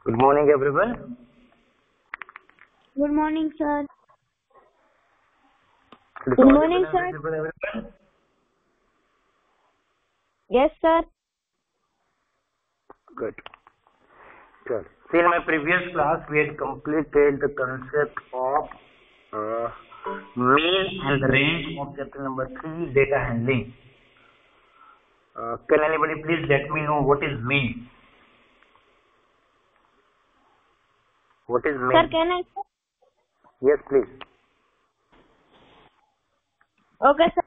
Good morning, everyone. Good morning, sir. Good morning, sir. Everyone. Yes, sir. Good. Good. See, in my previous class, we had completed the concept of mean and range of chapter number 3, data handling. Can anybody please let me know what is mean? What is mean? Sir, can I? Yes, please. Okay, sir.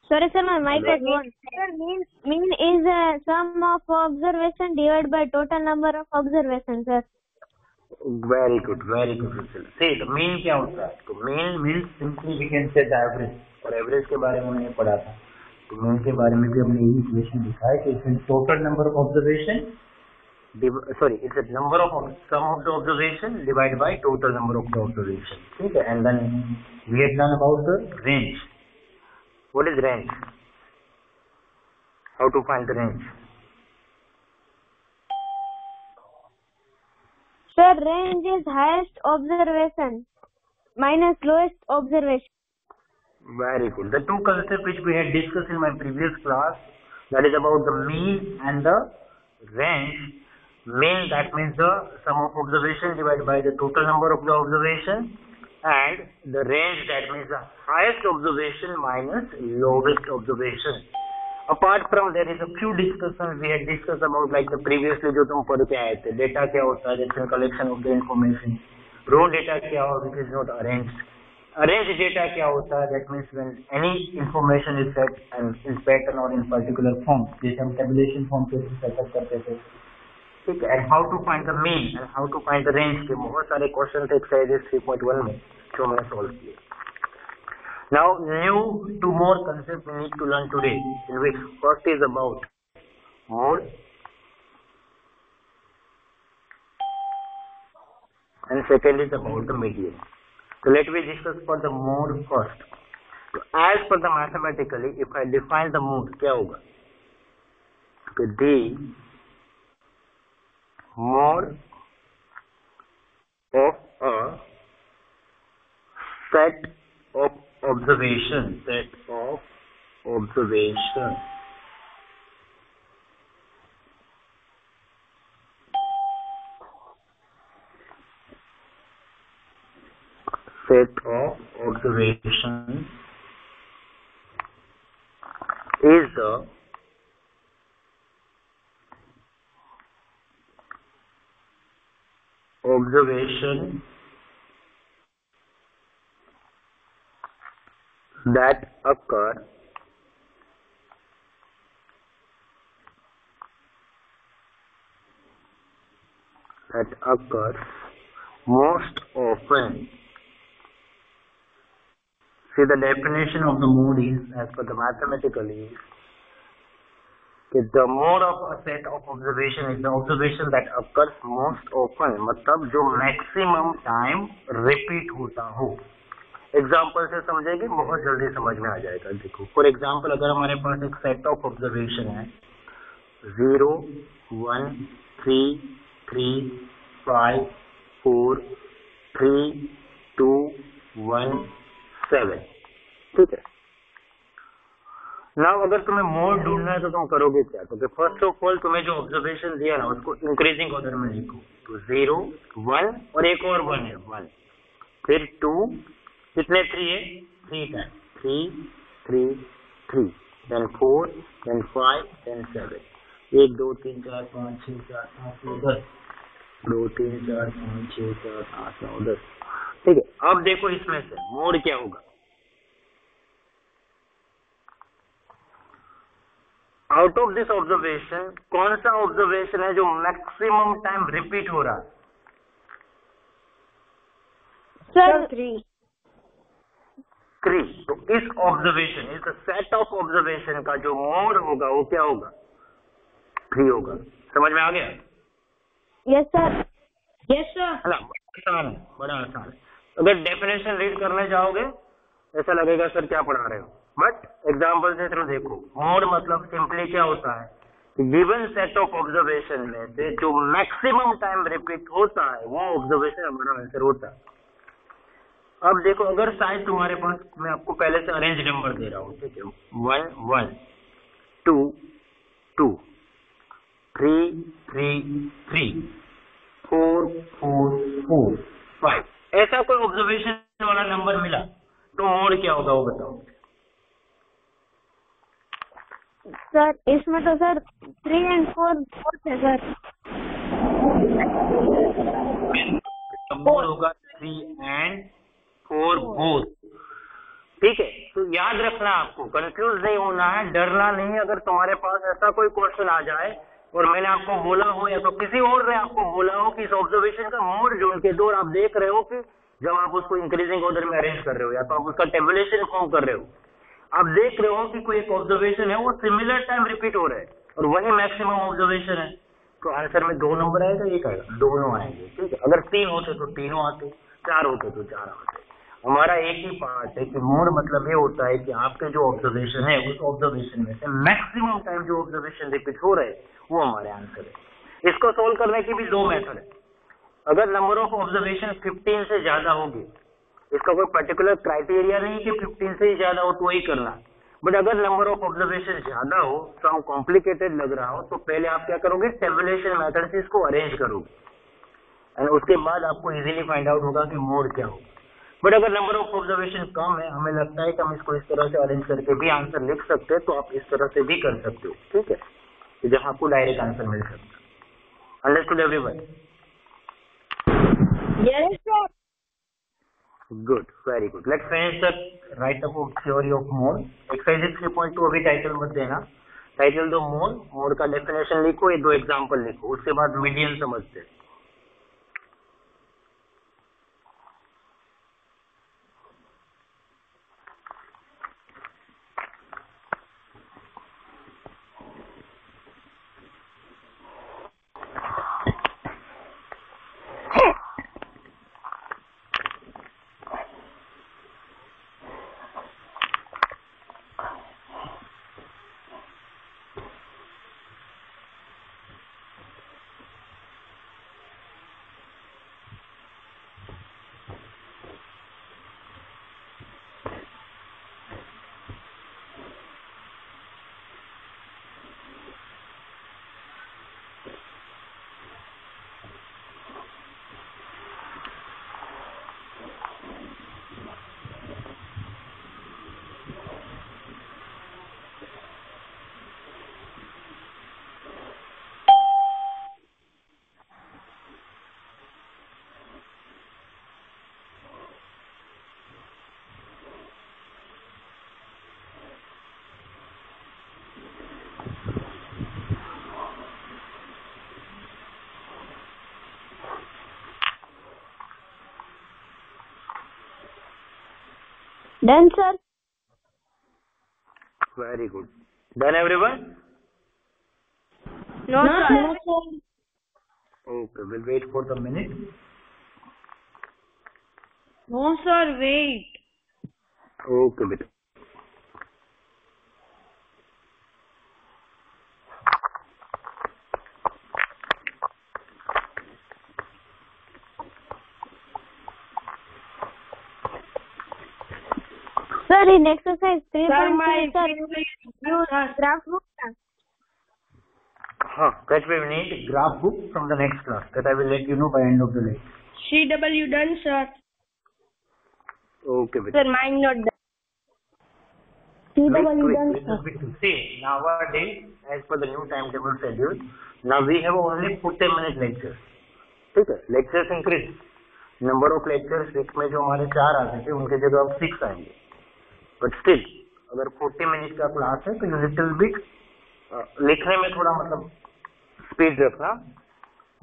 Sorry, sir, my mic is on. Sir, mean is a sum of observation divided by total number of observations, sir. Very good, Ruchil. See, the mean क्या होता है? तो mean means simply we can say the average. और average के बारे में हमने पढ़ा था. तो mean के बारे में भी हमने यही इक्वेशन लिखा है कि it's total number of observation. It's a number of sum of the observation divided by total number of the observation. ठीक है? And then we had done about the range. What is range? How to find the range? Sir, range is highest observation minus lowest observation. Very good. The two concepts which we had discussed in my previous class, that is about the mean and the range. Mean, that means the sum of observation divided by the total number of the observation, and the range, that means the highest observation minus lowest observation. Apart from there is a few discussions we had discussed about, like the previously जो तुम पढ़ के आए थे, data क्या होता है, जैसे collection of the information, raw data क्या हो, which is not arranged, arranged data क्या होता है, that means when any information is set and in pattern or in particular form, जैसे हम tabulation form पे सेटअप करते थे, ठीक है. And how to find the mean and how to find the range के बहुत सारे क्वेश्चन थे एक्सरसाइज 3.1 में जो मैंने सॉल्व किए. Now, two more concepts we need to learn today, in which first is about mode and second is about the median. So let me discuss for the mode first. So as per the mathematically, if I define the mode, क्या होगा? So the mode of a set of observation, is the observation that occur most often. See, the definition of the mode is, as per the mathematical, is that the mode of a set of observation is the observation that occurs most often, मतलब जो maximum time repeat होता हो. Example से समझेंगे, बहुत जल्दी समझ में आ जाएगा. देखो, फॉर एग्जाम्पल अगर हमारे पास एक सेट ऑफ ऑब्जर्वेशन है 0, 1, 3, 3, 5, 4, 3, 2, 1, 7. ठीक है. नाउ अगर तुम्हें मोड ढूंढना है तो तुम करोगे क्या? तो फर्स्ट ऑफ ऑल तुम्हें जो ऑब्जर्वेशन दिया ना उसको इंक्रीजिंग ऑर्डर में लिखो. तो 0, 1 और एक और 1 है 1, फिर 2, कितने 3 है 3 टाइम 3, 3, 3, then 4, then 5, then 7. 1, 2, 3, 4, 5, 6, 7, 8, 9, 10. 2, 3, 4, 5, 6, 7, 8, 9, 10. ठीक है. अब देखो इसमें से मोड क्या होगा. आउट ऑफ दिस ऑब्जर्वेशन कौन सा ऑब्जर्वेशन है जो मैक्सिमम टाइम रिपीट हो रहा है? सर 3. तो इस ऑब्जर्वेशन, इस सेट ऑफ ऑब्जर्वेशन का जो मोड होगा वो क्या होगा? 3 होगा. समझ में आ गया? Yes sir. Yes sir. है ना? बड़ा आसान है. अगर डेफिनेशन रीड करने जाओगे ऐसा लगेगा सर क्या पढ़ा रहे हो, बट एग्जाम्पल से थ्रू देखो। मोड मतलब सिंपली क्या होता है कि गिवन सेट ऑफ ऑब्जर्वेशन में से जो मैक्सिमम टाइम रिपीट होता है वो ऑब्जर्वेशन हमारा आंसर होता है। अब देखो, अगर साइज तुम्हारे पास, मैं आपको पहले से अरेंज नंबर दे रहा हूँ, ठीक है, 1 1 2 2 3 3 3 4 4 4 5, ऐसा कोई ऑब्जर्वेशन वाला नंबर मिला तो मोड क्या होगा वो बताओ। सर इसमें तो सर 3 and 4 बोथ है सर। मोड होगा 3 and 4 बोथ, ठीक है। तो याद रखना, आपको कंफ्यूज नहीं होना है, डरना नहीं है। अगर तुम्हारे पास ऐसा कोई क्वेश्चन आ जाए और मैंने आपको बोला हो या तो किसी और ने आपको बोला हो कि इस ऑब्जर्वेशन का मोड जोड़ के दो, और आप देख रहे हो कि जब आप उसको इंक्रीजिंग ऑर्डर में अरेंज कर रहे हो या तो आप उसका टेबुलेशन फॉर्म कर रहे हो, आप देख रहे हो कि कोई एक ऑब्जर्वेशन है वो सिमिलर टाइम रिपीट हो रहा है और वही मैक्सिमम ऑब्जर्वेशन है, तो आंसर में 2 नंबर आएगा, एक आएगा, दोनों आएंगे, ठीक है। अगर 3 होते तो तीनों आते, 4 होते तो 4 आते। हमारा एक ही पार्ट है कि मोड मतलब ये होता है कि आपके जो ऑब्जर्वेशन है उस ऑब्जर्वेशन में से मैक्सिमम टाइम जो ऑब्जर्वेशन रिपीट हो रहे हैं वो हमारे आंसर है। इसको सोल्व करने की भी 2 मेथड है। अगर नंबर ऑफ ऑब्जर्वेशन 15 से ज्यादा होगी, इसका कोई पर्टिकुलर क्राइटेरिया नहीं कि 15 से ही ज्यादा हो तो ही करना, बट अगर नंबर ऑफ ऑब्जर्वेशन ज्यादा हो, सम कॉम्प्लिकेटेड लग रहा हो, तो पहले आप क्या करोगे, टेबुलेशन मेथड से इसको अरेंज करोगे एंड उसके बाद आपको इजीली फाइंड आउट होगा कि मोड क्या होगा। बट अगर नंबर ऑफ ऑब्जर्वेशन कम है, हमें लगता है कि हम इसको इस तरह से अरेंज करके भी आंसर लिख सकते हैं, तो आप इस तरह से भी कर सकते हो, ठीक है, जहां आपको डायरेक्ट आंसर मिल सकता है। Understood everyone? Yes sir. Good, very good. Let's finish the right up of theory of mode. Exercise 3.2 अभी टाइटल मत देना, टाइटल दो मोड, मोड का डेफिनेशन लिखो, ये 2 एग्जांपल लिखो, उसके बाद मीडियन समझते हैं। Done sir. Very good. Done everyone? No sir. No sir. Okay, we'll wait for the minute. No sir, wait. Okay, beta. Sir, in exercise 3.3, sir, use graph book. That we need graph book from the next class. That I will let you know by end of the day. CW done, sir. Okay, beta. Sir, mine not done. CW done, sir. See, nowadays, as per the new timetable schedule, now we have only 40-minute lectures. ठीक है, lectures increase. Number of lectures week में जो हमारे 4 आते थे, उनके जगह अब 6 आएंगे. बट स्टिल अगर 40 मिनट का क्लास है तो यू लिटिल बिट लिखने में थोड़ा मतलब स्पीड रखना,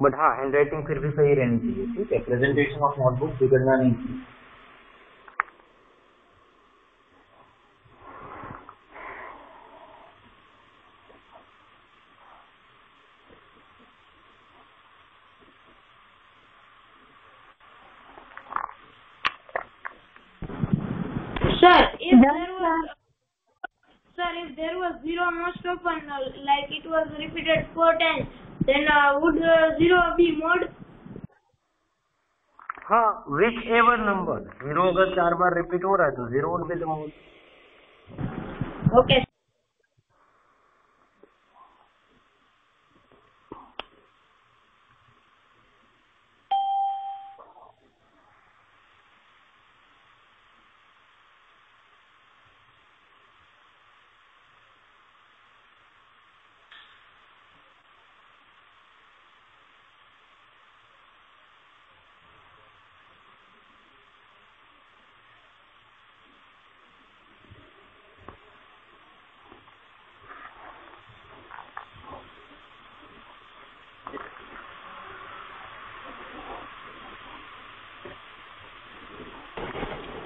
बट हाँ हैंड राइटिंग फिर भी सही रहनी चाहिए, ठीक है। प्रेजेंटेशन ऑफ नोटबुक बिगड़ना नहीं चाहिए। Sir, if there was zero most often, like it was repeated 4 times, then would zero be mod? हाँ, विच एवर नंबर, जीरो अगर 4 बार रिपीट हो रहा है तो zero would be the mode. Okay.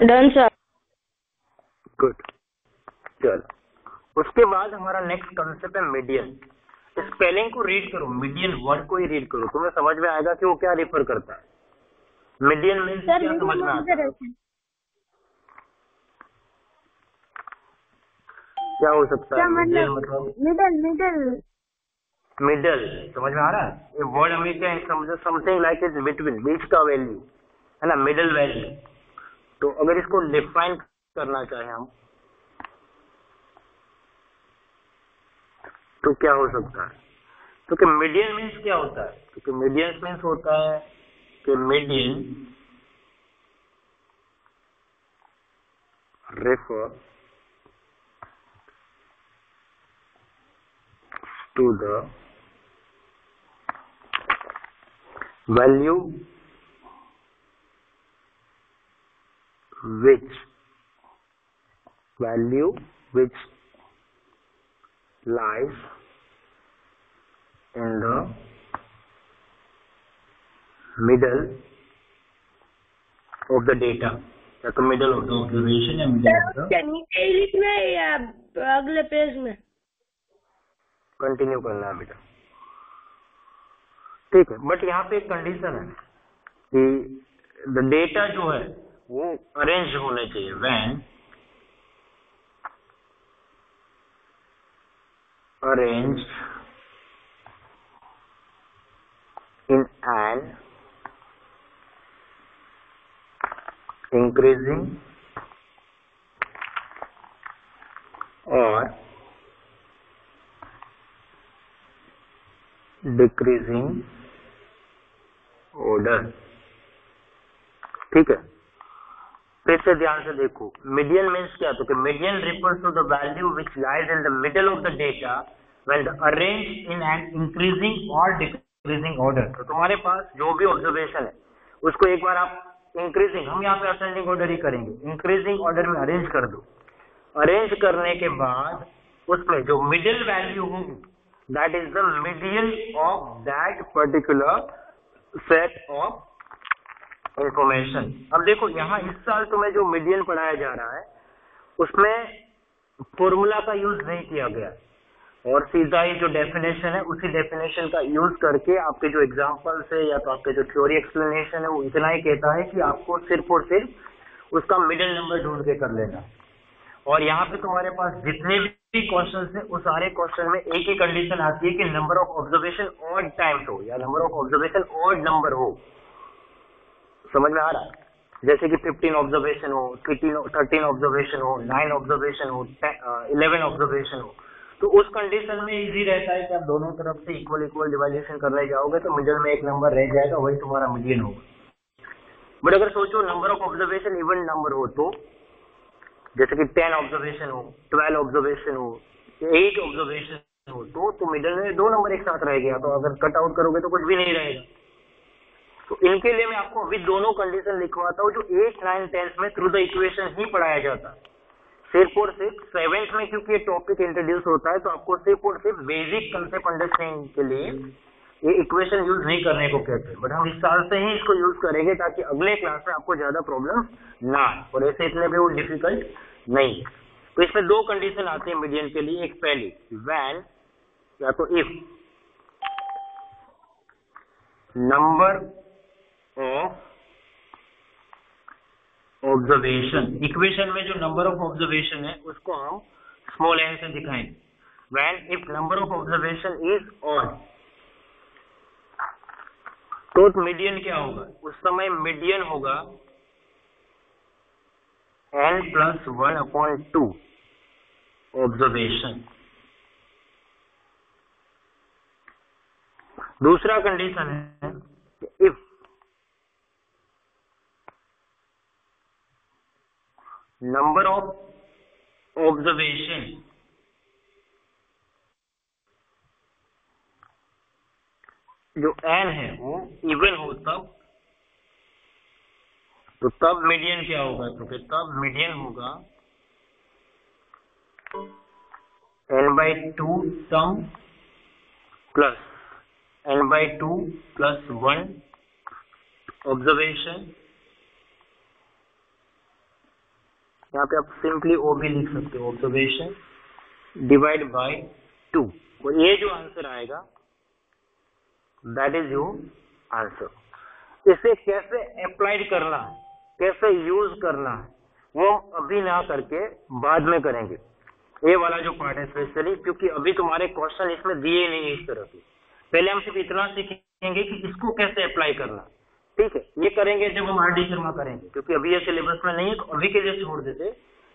Done, sir. Good. चलो, उसके बाद हमारा नेक्स्ट कंसेप्ट है मीडियन. स्पेलिंग को रीड करो, मीडियन वर्ड को ही रीड करो, तुम्हें समझ में आएगा कि वो क्या रेफर करता है. मीडियन मीन्स क्या समझ में आता है? क्या हो सकता है मीडियन? मतलब मिडल समझ में आ रहा है? ये वर्ड हमें क्या समझो, समथिंग लाइक इज बिटवीन, बीच का वैल्यू है ना, मिडल वैल्यू. तो अगर इसको डिफाइन करना चाहे हम तो क्या हो सकता है? क्योंकि मीडियन मीन्स क्या होता है? क्योंकि मीडियन मीन्स होता है कि median refer to the value which lies in the middle of the data, या तो middle of the observation या middle of the. नीचे ही लिखना है या अगले पेज में? कंटिन्यू करना है बेटा, ठीक है. बट यहाँ पे एक कंडीशन है कि द डेटा जो है वो अरेंज होने चाहिए. When arranged in an increasing or decreasing order. ठीक है, फिर से ध्यान से देखो. मीडियन मीन्स क्या? तो median refers to the value which lies in the middle of the data when arranged in an increasing or decreasing order. तो तुम्हारे पास जो भी ऑब्जर्वेशन है उसको एक बार आप इंक्रीजिंग, हम यहाँ पे असेंडिंग ऑर्डर ही करेंगे, इंक्रीजिंग ऑर्डर में अरेंज कर दो. अरेंज करने के बाद उसमें जो मिडिल वैल्यू होगी that is the median of that particular set of information. अब देखो यहाँ इस साल तुम्हें जो मीडियन पढ़ाया जा रहा है उसमें फॉर्मूला का यूज नहीं किया गया और सीधा ही जो डेफिनेशन है उसी डेफिनेशन का यूज करके आपके जो एग्जांपल्स है या तो आपके जो थ्योरी एक्सप्लेनेशन है वो इतना ही कहता है कि आपको सिर्फ और सिर्फ उसका मिडिल नंबर ढूंढ के कर लेना. और यहाँ पे तुम्हारे पास जितने भी क्वेश्चन है उस सारे क्वेश्चन में एक ही कंडीशन आती है कि number of observation odd times हो या number of observation odd number हो. समझ में आ रहा है? जैसे कि 15 ऑब्जर्वेशन हो, 13 ऑब्जर्वेशन हो, 9 ऑब्जर्वेशन हो, 11 ऑब्जर्वेशन हो, तो उस कंडीशन में इजी रहता है कि आप दोनों तरफ से इक्वल डिवाइडेशन करने जाओगे तो मिडिल में एक नंबर रह जाएगा, वही तुम्हारा मीडियन होगा. बट अगर सोचो number of observation even number हो, तो जैसे कि 10 ऑब्जर्वेशन हो, 12 ऑब्जर्वेशन हो, 8 ऑब्जर्वेशन हो, तो मिडिल में 2 नंबर एक साथ रह गया. तो अगर कट आउट करोगे तो कुछ भी नहीं रहेगा. तो इनके लिए मैं आपको अभी दोनों कंडीशन लिखवाता हूँ जो 8, 9, 10 में थ्रू द इक्वेशन ही पढ़ाया जाता है. सिर्फ और सिर्फ 7th में क्योंकि ये टॉपिक इंट्रोड्यूस होता है तो आपको सिर्फ और सिर्फ बेसिक कंसेप्ट अंडरस्टैंडिंग के लिए ये इक्वेशन यूज नहीं करने को कहते हैं. बट हम इस साल से ही इसको यूज करेंगे ताकि अगले क्लास में आपको ज्यादा प्रॉब्लम ना आए और ऐसे इतने भी वो डिफिकल्ट नहीं है. तो इसमें 2 कंडीशन आती है मीडियन के लिए. एक पहली व्हेन या तो if number of observation, equation में जो नंबर ऑफ ऑब्जर्वेशन है उसको हम स्मॉल n से दिखाएंगे। When if number of observation is odd, तो मीडियन क्या होगा? उस समय मीडियन होगा n+1/2 ऑब्जर्वेशन। दूसरा कंडीशन है इफ नंबर ऑफ ऑब्जर्वेशन जो n है वो इवन हो तब मीडियन क्या होगा? तो फिर तब मीडियन होगा n/2 term plus n/2 + 1 observation. यहाँ पे आप सिंपली ओ भी लिख सकते हो, ऑब्जर्वेशन डिवाइड बाय 2, और ये जो आंसर आएगा दैट इज योर आंसर। इसे कैसे अप्लाइड करना है, कैसे यूज करना है, वो अभी ना करके बाद में करेंगे। ये वाला जो पार्ट है स्पेशली, क्योंकि अभी तुम्हारे क्वेश्चन इसमें दिए नहीं इस तरह के। पहले हम सिर्फ इतना सीखेंगे कि इसको कैसे अप्लाई करना, ठीक है? ये करेंगे जब हम आरडी शर्मा करेंगे, क्योंकि अभी ये सिलेबस में नहीं है, तो अभी के लिए छोड़ देते,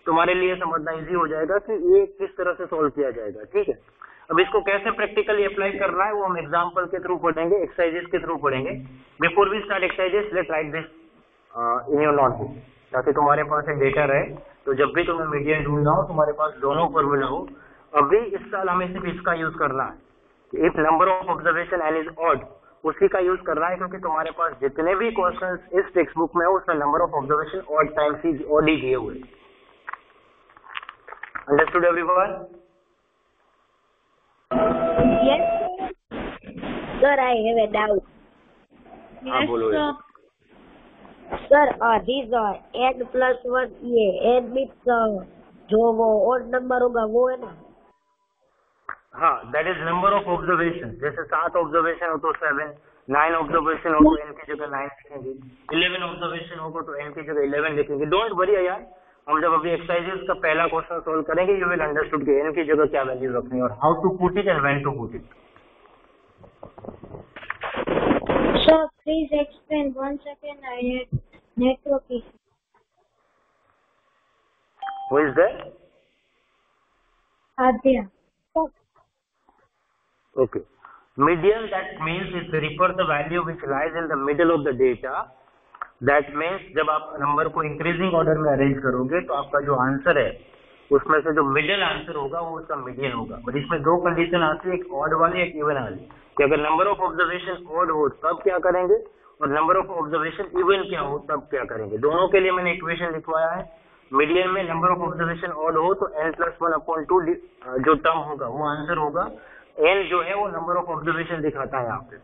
तुम्हारे लिए समझना इजी हो जाएगा कि ये किस तरह से सॉल्व किया जाएगा, ठीक है? अब इसको कैसे प्रैक्टिकली अप्लाई करना है वो हम एग्जांपल के थ्रू पढ़ेंगे, एक्सरसाइजेस के थ्रू पढ़ेंगे। Before we start exercises, let's write this in your notebook, ताकि तुम्हारे पास एक डेटा रहे, तो जब भी तुम्हें मीडियन ढूंढना हो तुम्हारे पास दोनों फॉर्मूला हो। अभी इस साल हमें सिर्फ इसका यूज करना है, if number of observation n is odd, उसी का यूज करना है, क्योंकि तुम्हारे पास जितने भी क्वेश्चंस इस टेक्स्ट बुक में है उसमें number of observation odd times ही ऑड ही दिए हुए। Understood everyone? Yes, sir, I have a doubt. हाँ बोलो। Sir, these n+1 ये n means जो वो odd number होगा वो है ना? हाँ, that is number of observation. जैसे 7 ऑब्जर्वेशन हो तो 7, 9 ऑब्जर्वेशन हो तो n की जगह 9 लिखेंगे, 11 ऑब्जर्वेशन होगा तो n की जगह 11 लिखेंगे। डोंट वरी यार, हम जब अभी एक्सरसाइजेस का पहला क्वेश्चन सोल्व करेंगे यू विल अंडरस्टूड कि n की जगह क्या वैल्यू रखनी है और how to put it and when to put it. Sir, please explain 1 second. I had network issue. Who is there? Adya. Okay. Median, that means it refers the value which lies in the middle of the data. That means जब आप number को increasing order में arrange करोगे तो आपका जो answer है उसमें से जो मिडिल आंसर होगा वो उसका मीडियन होगा। और इसमें दो कंडीशन आती है, एक ऑड वाली एक इवन वाली, कि अगर नंबर ऑफ ऑब्जर्वेशन ऑड हो तब क्या करेंगे और नंबर ऑफ ऑब्जर्वेशन इवन क्या हो तब क्या करेंगे। दोनों के लिए मैंने इक्वेशन लिखवाया है। मीडियन में नंबर ऑफ ऑब्जर्वेशन ऑड हो तो n+1/2 जो टर्म होगा वो आंसर होगा। n जो है वो नंबर ऑफ ऑब्जर्वेशन दिखाता है यहाँ पे।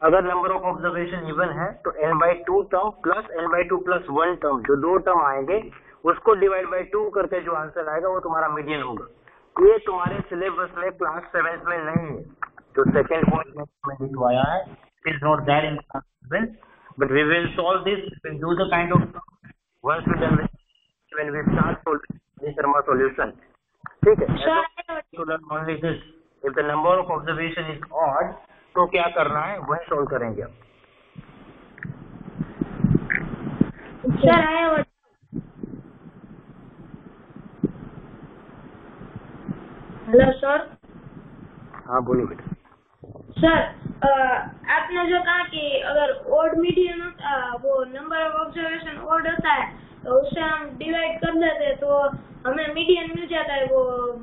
अगर नंबर ऑफ ऑब्जर्वेशन इवन है तो n/2 term plus n/2 + 1 term, जो दो टर्म आएंगे उसको डिवाइड बाय 2 करके जो आंसर आएगा वो तुम्हारा मीडियन होगा। ये तुम्हारे सिलेबस में क्लास 7 में नहीं है, जो सेकंड पॉइंट में लिखवाया है, it is not there in class 7, but we will solve this, we will do the kind of once we done when we start solving this Sharma solution, ठीक है? You learn only this, if the number of observation is odd तो क्या करना है वह solve करेंगे अब। Sir, I have a hello sir. हाँ बोलिए बेटा। सर, आपने जो कहा कि अगर ओड मीडियन वो नंबर ऑफ ऑब्जर्वेशन ओड होता है तो उससे हम डिवाइड कर देते हैं तो हमें मीडियन मिल जाता है, वो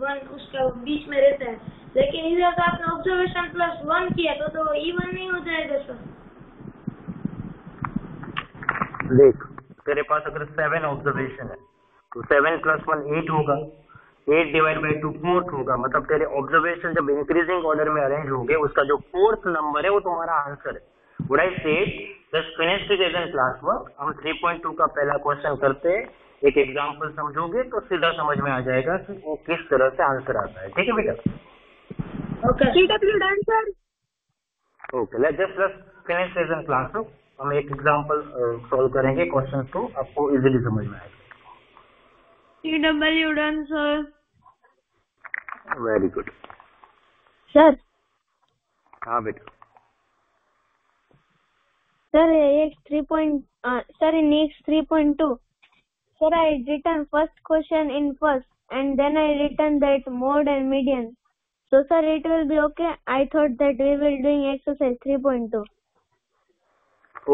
1 उसका बीच में रहता है। लेकिन इधर तो आपने ऑब्जर्वेशन +1 किया तो इवन नहीं हो जाएगा सर। देख, तेरे पास अगर 7 ऑब्जर्वेशन है तो 7 + 1 8 होगा, 8 डिवाइड बाय 2 4 होगा। मतलब तेरे ऑब्जर्वेशन जब इंक्रीजिंग ऑर्डर में अरेंज होंगे उसका जो 4th नंबर है वो तुम्हारा आंसर है। What I said, just finish it as an class work. हम 3.2 का पहला क्वेश्चन करते हैं, एक एग्जांपल समझोगे तो सीधा समझ में आ जाएगा कि वो किस तरह से आंसर आता है, ठीक है बेटा? Okay, CW done, sir. Okay, let's just finish this in class. हम एक एग्जांपल सॉल्व करेंगे क्वेश्चन को, आपको इजीली समझ में आएगा। TW done sir. Very good. Sir हाँ बेटा। sir sir in next 3.2 sir I written first question in first and then I written that mode and median, so sir it will be okay? I thought that we will doing exercise 3.2.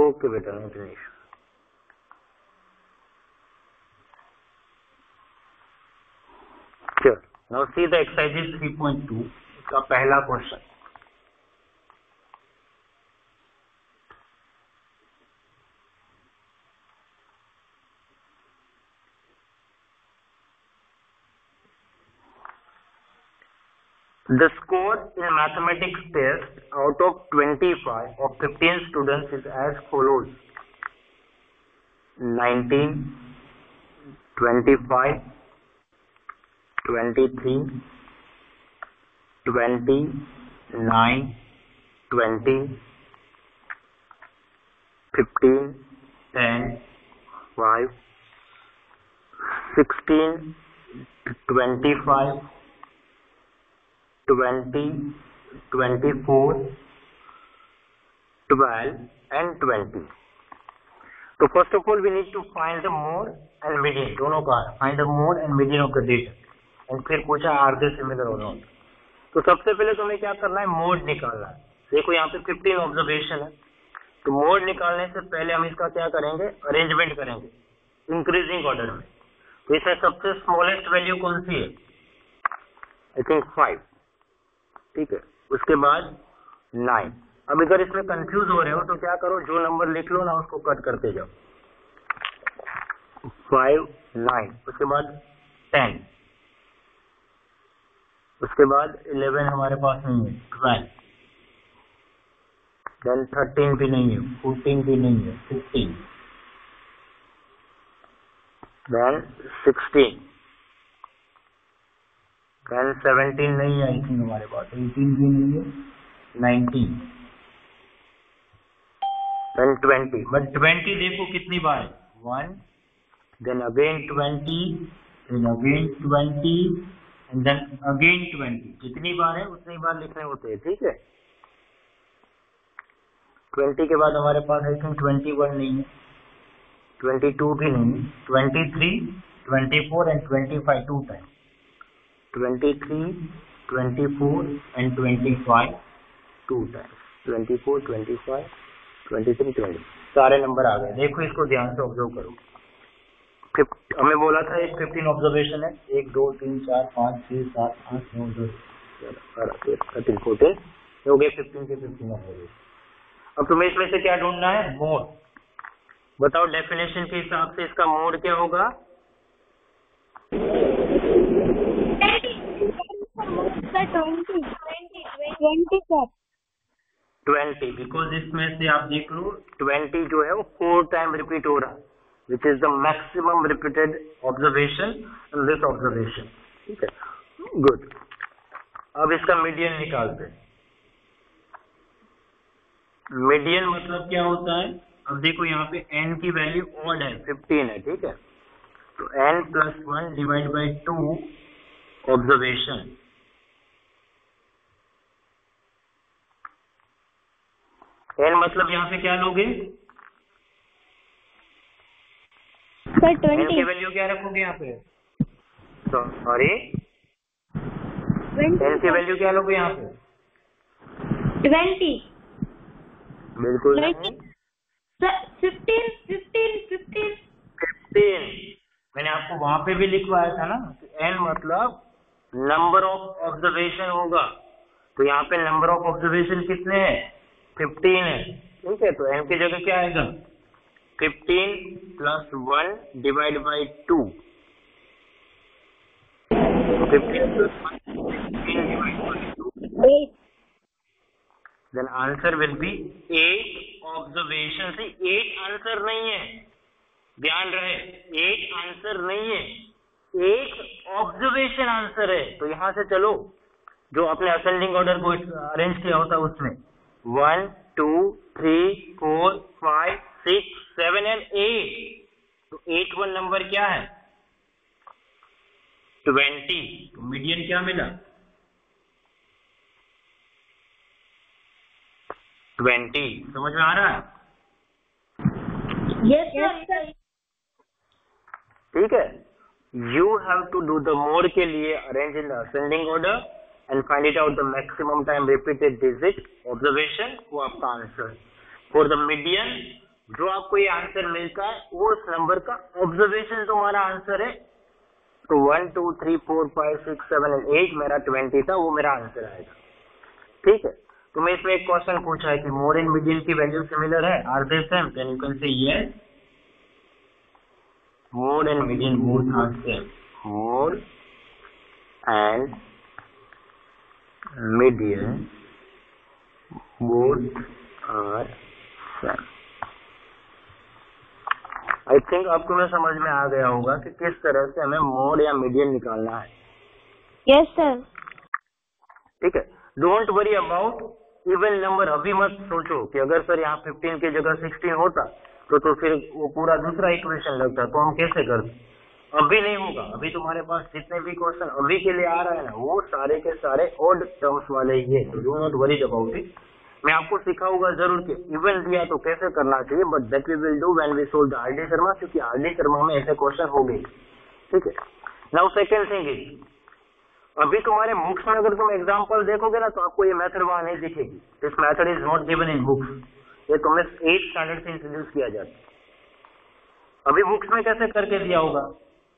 Okay बेटा, no tension. चलो now see the exercise 3.2 का पहला question. The score in mathematics test out of 25 of 15 students is as follows: 19, 25, 23, 20, 9, 20, 15, 10, 5, 16, 25, 20, 24, 12 and 20. So first of all we need to find the mode and median, दोनों का find the mode and median of the data, and फिर पूछा are they similar or not। तो सबसे पहले तुम्हें क्या करना है, मोड निकालना है। देखो यहाँ पे 15 ऑब्जर्वेशन है, तो मोड निकालने से पहले हम इसका क्या करेंगे, अरेंजमेंट करेंगे इंक्रीजिंग ऑर्डर में। तो इसमें सबसे स्मॉलेस्ट वैल्यू कौन सी है, आई थिंक 5, ठीक है। उसके बाद 9। अब अगर इसमें कंफ्यूज हो रहे हो तो क्या करो, जो नंबर लिख लो ना उसको कट करते जाओ। 5, 9, उसके बाद 10, उसके बाद 11 हमारे पास नहीं है, 12, देन 13 भी नहीं है, 14 भी नहीं है, 15, देन 16, देन 17 नहीं है, आई थिंक हमारे पास 18 भी नहीं है, 19, देन 20। बट 20 देखो कितनी बार है, 1, then again 20, then again 20 and then again 20। जितनी बार है उतनी बार लिखने होते हैं, ठीक है। 20 के बाद हमारे पास आई थिंक 21 नहीं है, 22 भी नहीं है, 23, 24 and 25 two time, 23, 24 and 25 two times, 24, 25, 23, 20 सारे नंबर आ गए। देखो इसको ध्यान से ऑब्जर्व करो। हमें बोला था एक 15 ऑब्जर्वेशन है, 1, 2, 3, 4, 5, 6, 7, 8, 9, 10, 11, 12, 13, 14 हो गए 15 के 15 ऑब्जर्वेशन। अब तुम्हें इसमें से क्या ढूंढना है, मोड। बताओ डेफिनेशन के हिसाब से इसका मोड क्या होगा, 20, बिकॉज इसमें से आप देख लो 20 जो है वो 4 टाइम रिपीट हो रहा है, which is the maximum repeated observation in this observation, ठीक है। गुड। अब इसका मीडियन निकालते हैं। मीडियन मतलब क्या होता है, अब देखो यहाँ पे n की वैल्यू ऑड है, 15 है, ठीक है। तो n + 1 divide by 2 observation, n मतलब यहाँ पे क्या लोगे, सर n 20 की वैल्यू क्या रखोगे यहाँ पे, सॉरी n की वैल्यू क्या लोगे यहाँ पे, 20 बिल्कुल नहीं, 15। मैंने आपको वहां पे भी लिखवाया था ना, n मतलब नंबर ऑफ ऑब्जर्वेशन होगा, तो यहाँ पे नंबर ऑफ ऑब्जर्वेशन कितने हैं, 15 है, ठीक है। तो n की जगह क्या आएगा, 15 + 1 divide by 2, 15 + 1 divide by 2, then answer will be 8 observation. से 8 आंसर नहीं है, ध्यान रहे, 8 आंसर नहीं है, 8 ऑब्जर्वेशन आंसर है। तो यहां से चलो जो अपने असेंडिंग ऑर्डर को अरेंज किया होता है उसमें 1, 2, 3 4 5 6 7 एंड 8। तो 81 नंबर क्या है? 20। तो मीडियन क्या मिला? 20। समझ में आ रहा है? Yes sir. ठीक है। You have to do the mode के लिए arrange in the ascending order and find it out the maximum time repeated digit observation, वो आपका आंसर। फॉर द मीडियन जो आपको ये आंसर मिलता है वो उस नंबर का ऑब्जर्वेशन तुम्हारा आंसर है। तो 1 2 3 4 5 6 7 एंड 8 मेरा 20 था, वो मेरा आंसर आएगा। ठीक है। तो मैं इसमें एक क्वेश्चन पूछा है कि मोड एंड मीडियन की वैल्यू सिमिलर है, are they same? Then you can say yes, mode and median both are same. Mode and median both are same. I think आपको मैं समझ में आ गया होगा कि किस तरह से हमें मोड या मीडियन निकालना है। Yes sir. ठीक है। Don't worry about even number. अभी मत सोचो कि अगर सर यहाँ 15 की जगह 16 होता तो फिर वो पूरा दूसरा इक्वेशन लगता, तो हम कैसे करते? अभी नहीं होगा। अभी तुम्हारे पास जितने भी क्वेश्चन अभी के लिए आ रहा है ना, वो सारे के सारे ऑड टर्म्स वाले ही है। Do not worry about it. मैं आपको सिखाऊंगा जरूर कि इवन दिया तो कैसे करना चाहिए, but that we will do when we solve the R D Sharma, क्योंकि आरडी शर्मा में ऐसे क्वेश्चन हो गए। ठीक है। नाउ सेकंड थिंग इज, अभी तुम्हारे बुक्स में अगर तुम एग्जांपल देखोगे ना तो आपको ये मेथड वहां नहीं दिखेगी। This method is not given in books. ये तुम्हें 8th स्टैंडर्ड से इंट्रोड्यूस किया जाता है। अभी बुक्स में कैसे करके दिया होगा?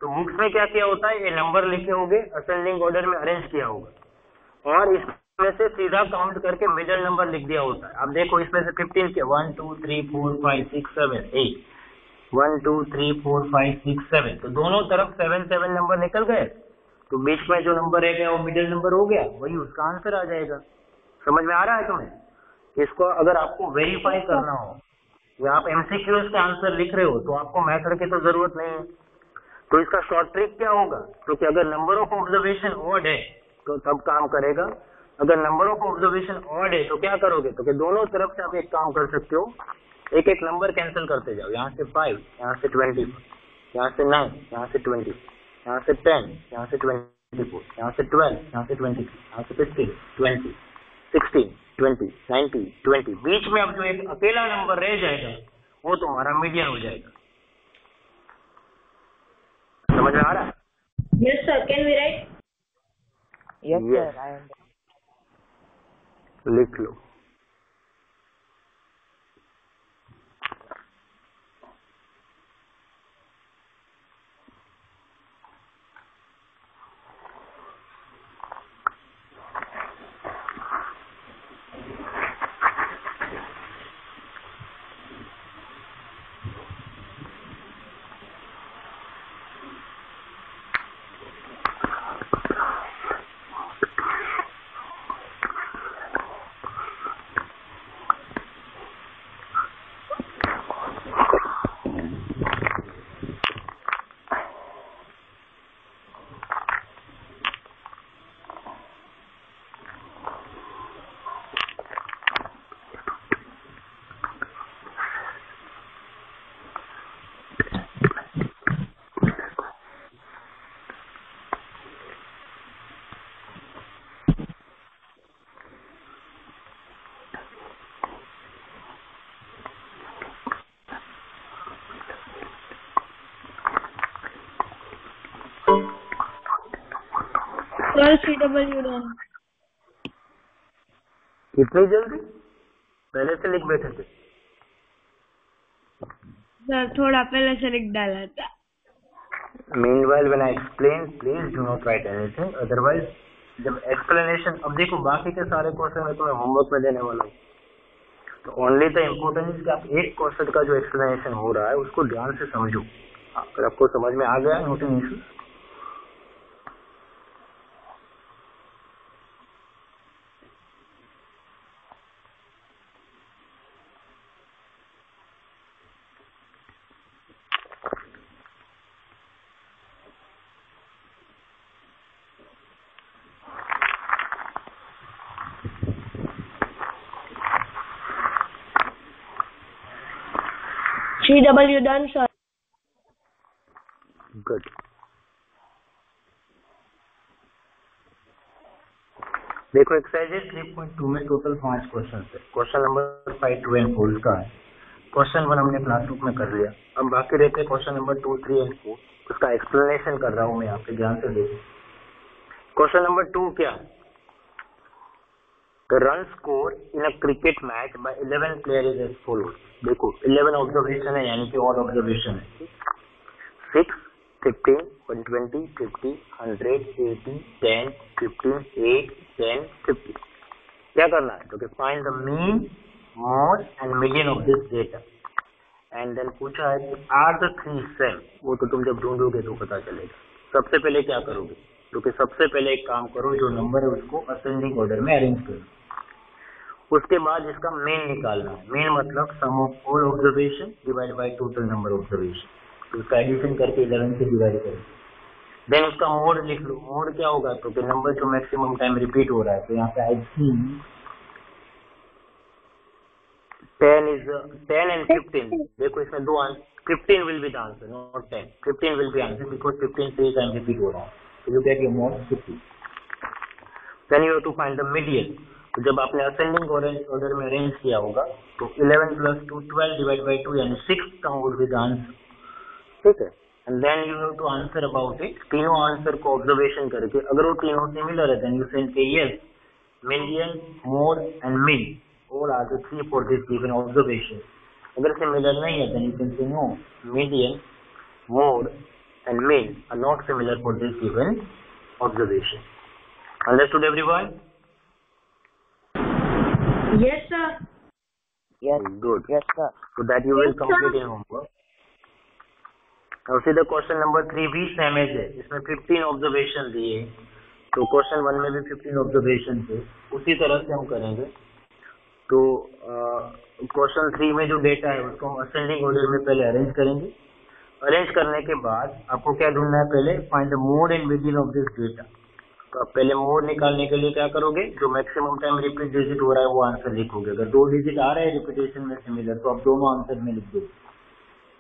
तो बुक्स में क्या किया होता है, ये नंबर लिखे होंगे, असेंडिंग ऑर्डर में अरेंज किया होगा और इसमें से सीधा काउंट करके मिडिल नंबर लिख दिया होता है। अब देखो इसमें से 15 के 1 2 3 4 5 6 7 8 1 2 3 4 5 6 7, तो दोनों तरफ 7 7 नंबर निकल गए। तो बीच में जो नंबर रह गया वो मिडिल नंबर हो गया, वही उसका आंसर आ जाएगा। समझ में आ रहा है तुम्हें? इसको अगर आपको वेरीफाई करना हो या आप एमसीक्यूज के आंसर लिख रहे हो तो आपको मेथड की तो जरूरत नहीं है। तो इसका शॉर्ट ट्रिक क्या होगा? क्योंकि अगर नंबर ऑफ ऑब्जर्वेशन ऑड है तो तब काम करेगा। अगर नंबर ऑफ ऑब्जर्वेशन ऑड है तो क्या करोगे? तो कि दोनों तरफ से आप एक काम कर सकते हो, एक एक नंबर कैंसिल करते जाओ। यहाँ से 5, यहाँ से 20, यहाँ से 9, यहाँ से 20, यहाँ से 10, यहाँ से 24, यहाँ से 12, यहाँ से 23, यहाँ से 15, 20, 16, 20, 19, 20। बीच में अब जो एक अकेला नंबर रह जाएगा वो तुम्हारा मीडियन हो जाएगा। समझ में आ रहा है? Yes sir. Can we write? Yes, Yes. sir. I am. लिख लो। Sir CW done. इतनी जल्दी? पहले से लिख बैठे थे? सर थोड़ा पहले से लिख डाला था। Meanwhile, when I explain, please do not write anything. Otherwise, जब explanation, अब देखो बाकी के सारे क्वेश्चन मैं तुम्हें होमवर्क में देने वाला हूँ, तो ओनली द इम्पोर्टेंट इज कि आप एक क्वेश्चन का जो एक्सप्लेनेशन हो रहा है उसको ध्यान से समझो। अगर आपको समझ में आ गया, not any issue. CW done, sir. Good. देखो एक्सरसाइज 3.2 में टोटल 5 क्वेश्चन है। Question number 5 true and false का है। क्वेश्चन 1 हमने क्लासबुक में कर लिया। अब बाकी रहते हैं क्वेश्चन नंबर 2, 3 एंड 4। उसका एक्सप्लेनेशन कर रहा हूँ मैं, यहाँ पे ध्यान से देखो। क्वेश्चन नंबर 2 क्या है? The run score in a cricket match by 11 player is as follows। देखो 11 ऑब्जर्वेशन है, यानी कि और ऑब्जर्वेशन है। 6, 15, 120, 50, 100, 80, 10, 15, 8, 10, 50। क्या करना है? तो find the mean, mode and median of this data. And then पूछा है कि आर द 3 सेम। वो तो तुम जब ढूंढोगे तो पता चलेगा। सबसे पहले क्या करोगे? तो सबसे पहले एक काम करो, जो नंबर है उसको असेंडिंग ऑर्डर में अरेंज करो। उसके बाद इसका मीन निकालना है। मीन मतलब sum of all observation divide by total number observation. तो उसका एडिशन करके 11 से डिवाइड करो। देन उसका मोड लिख लो। मोड क्या होगा? तो नंबर जो मैक्सिमम टाइम रिपीट हो रहा है। तो यहाँ पे आई थिंक 10 एंड 15। देखो इसमें दो answer, 15 will be the answer, not 10। 15 will be answer because 15 3 time repeat हो रहा है। तो you get your mode 50। Then you have to find the median. तो जब आपने असेंडिंग ऑर्डर में अरेंज किया होगा तो 11 + 2 12 डिवाइड बाय 2 यानी 6 का वुड बी द आंसर। ठीक है। And then you have to answer about it. तीनों आंसर को ऑब्जर्वेशन करके, अगर वो तीनों सिमिलर है देन यू सेड के yes, median, mode and mean all are the 3 for this given observation। अगर सिमिलर नहीं है then you can say no, median, mode and mean are not similar for this given observation। Understood everyone? Yes, sir. Yes. Good। Yes, sir. So that you will complete in homework। और सीधा question number 3 भी same है। इसमें 15 observation दिए, तो question 1 में भी 15 observation थे। उसी तरह से हम करेंगे। तो क्वेश्चन 3 में जो डेटा है उसको हम असेंडिंग ऑर्डर में पहले अरेंज करेंगे। अरेंज करने के बाद आपको क्या ढूंढना है? पहले find the mode and median of this data. तो आप पहले मोड निकालने के लिए क्या करोगे? जो मैक्सिमम टाइम रिपीट डिजिट हो रहा है वो आंसर लिखोगे। अगर 2 डिजिट आ रहे हैं रिपीटेशन में सिमिलर तो आप दोनों आंसर में लिख दोगे।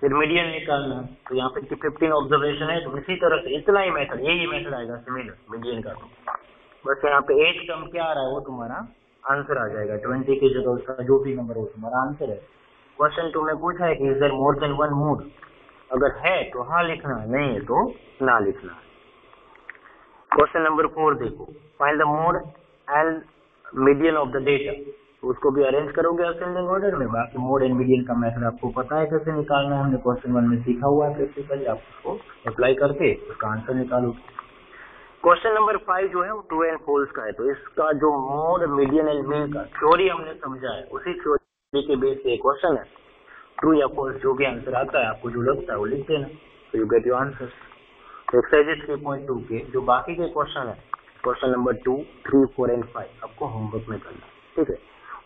फिर मीडियन निकालना है। तो यहाँ पे 15 ऑब्जर्वेशन है, तो इसी तरह से इतना ही मेथड, यही मेथड आएगा सिमिलर मीडियन का। तो बस यहाँ पे एज कम क्या आ रहा है वो तुम्हारा आंसर आ जाएगा। 20 की जगह उसका जो भी नंबर हो तुम्हारा आंसर है। क्वेश्चन 2 में पूछा है कि is there more than 1 mode. अगर है तो हाँ लिखना है, नहीं है तो ना लिखना है। क्वेश्चन नंबर 4 देखो, find the mode and median of the data. उसको भी अरेंज करोगे असेंडिंग ऑर्डर में। बाकी मोड एंड मीडियन का मेथड आपको पता है कैसे निकालना है, हमने क्वेश्चन 1 में सीखा हुआ है प्रैक्टिकली। आप उसको अप्लाई करके उसका आंसर निकालोगे। क्वेश्चन नंबर 5 जो है वो ट्रू एंड फॉल्स का है। तो इसका जो मोड, मीडियन एंड मीन का थ्योरी हमने समझा है, उसी थ्योरी के बेस पे क्वेश्चन है। ट्रू या फॉल्स जो भी आंसर आता है, आपको जो लगता है वो लिख देना। तो यू गेट योर आंसर। तो एक्सरसाइज 3.2 के जो बाकी के क्वेश्चन है, क्वेश्चन नंबर 2, 3, 4 एंड 5 आपको होमवर्क में करना। ठीक है।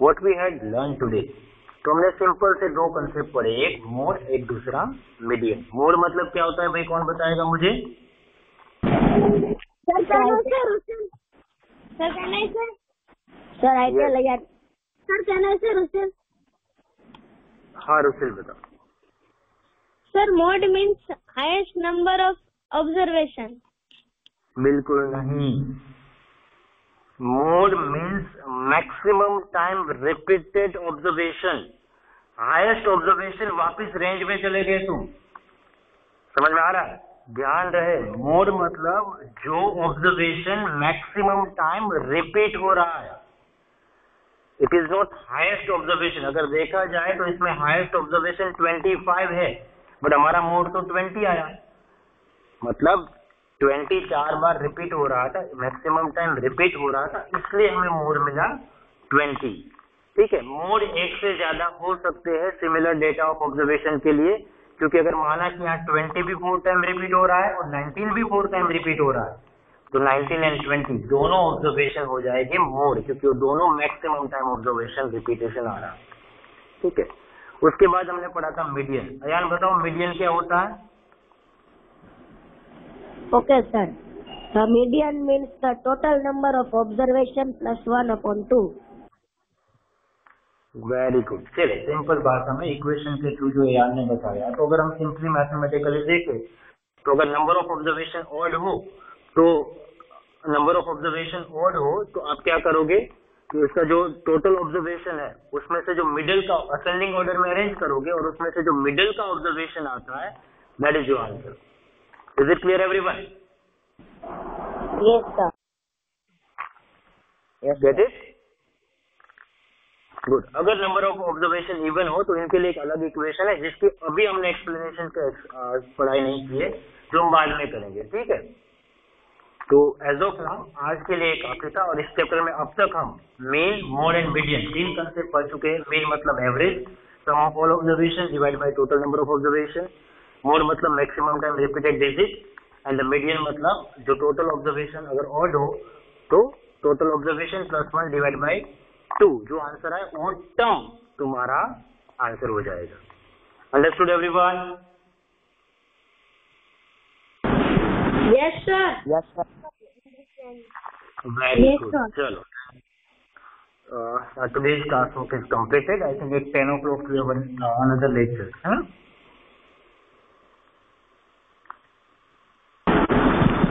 What we had learn today. तो हमने सिंपल से 2 कंसेप्ट पढ़े, एक मोड, एक दूसरा मीडियन। मोड मतलब क्या होता है भाई, कौन बताएगा मुझे? हाँ रुसिल बता। Sir mode means highest number of observation. बिल्कुल नहीं। Mode means maximum time repeated observation. Highest observation वापस रेंज में चले गए तुम। समझ में आ रहा है? ध्यान रहे, मोड मतलब जो ऑब्जर्वेशन मैक्सिमम टाइम रिपीट हो रहा है। It is not highest observation. अगर देखा जाए तो इसमें हाईएस्ट ऑब्जर्वेशन 25 है, बट हमारा मोड तो 20 आया। मतलब 20 4 बार रिपीट हो रहा था, मैक्सिमम टाइम रिपीट हो रहा था, इसलिए हमें मोड मिला 20। ठीक है। मोड एक से ज्यादा हो सकते हैं सिमिलर डेटा ऑफ ऑब्जर्वेशन के लिए, क्योंकि अगर माना कि यहाँ 20 भी 4 टाइम रिपीट हो रहा है और 19 भी 4 टाइम रिपीट हो रहा है, तो 19 एंड 20 दोनों ऑब्जर्वेशन हो जाएगी मोड, क्योंकि वो दोनों मैक्सिमम टाइम ऑब्जर्वेशन रिपीटेशन आ रहा है। ठीक है। उसके बाद हमने पढ़ा था मीडियन। अयान बताओ मीडियन क्या होता है? Okay, sir. The median means the total number of observation plus 1/2. Very good. चलिए सिंपल भाषा में इक्वेशन के थ्रू जो यार ने बताया, तो अगर हम सिंपली मैथमेटिकली देखें तो अगर नंबर ऑफ ऑब्जर्वेशन ऑड हो तो आप क्या करोगे कि उसका जो टोटल ऑब्जर्वेशन है उसमें से जो मिडिल का असेंडिंग ऑर्डर में अरेंज करोगे और उसमें से जो मिडिल का ऑब्जर्वेशन आता है that is your answer. Is it clear everyone? Yes, sir. Yes, get it? Good. अगर नंबर ऑफ ऑब्जर्वेशन इवन हो तो इनके लिए एक अलग इक्वेशन है जिसकी अभी हमने एक्सप्लेनेशन पढ़ाई नहीं की है, जो हम बाद में करेंगे, ठीक है? तो एज ऑफ नाउ आज के लिए काफी था, और इस चैप्टर में अब तक हम mean, mode and median 3 concept पढ़ चुके हैं। मीन मतलब average, sum of all observation divide by total number of observation, mode मतलब maximum time repeated digit, and the median मतलब जो टोटल ऑब्जर्वेशन अगर ऑड हो तो total observation plus 1 divide by 2, जो आंसर है वो टर्म तुम्हारा आंसर हो जाएगा। Understood everyone? Yes, sir. Yes, sir. Very Yes, good. sir. चलो, today's classwork is completed. I think at 10 o'clock we have another lecture. Huh?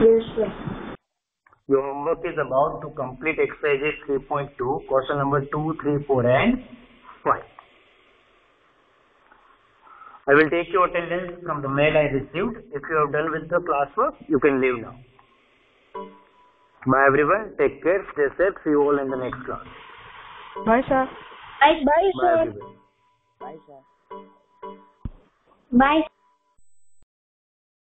Yes, sir. Your homework is about to complete exercises 3.2, question number 2, 3, 4 and 5. I will take your attendance from the mail I received. If you have done with the classwork, you can leave now. Bye everyone. Take care. Stay safe. See you all in the next class. Bye, sir. Bye, Bye sir. everyone. Bye, sir. Bye.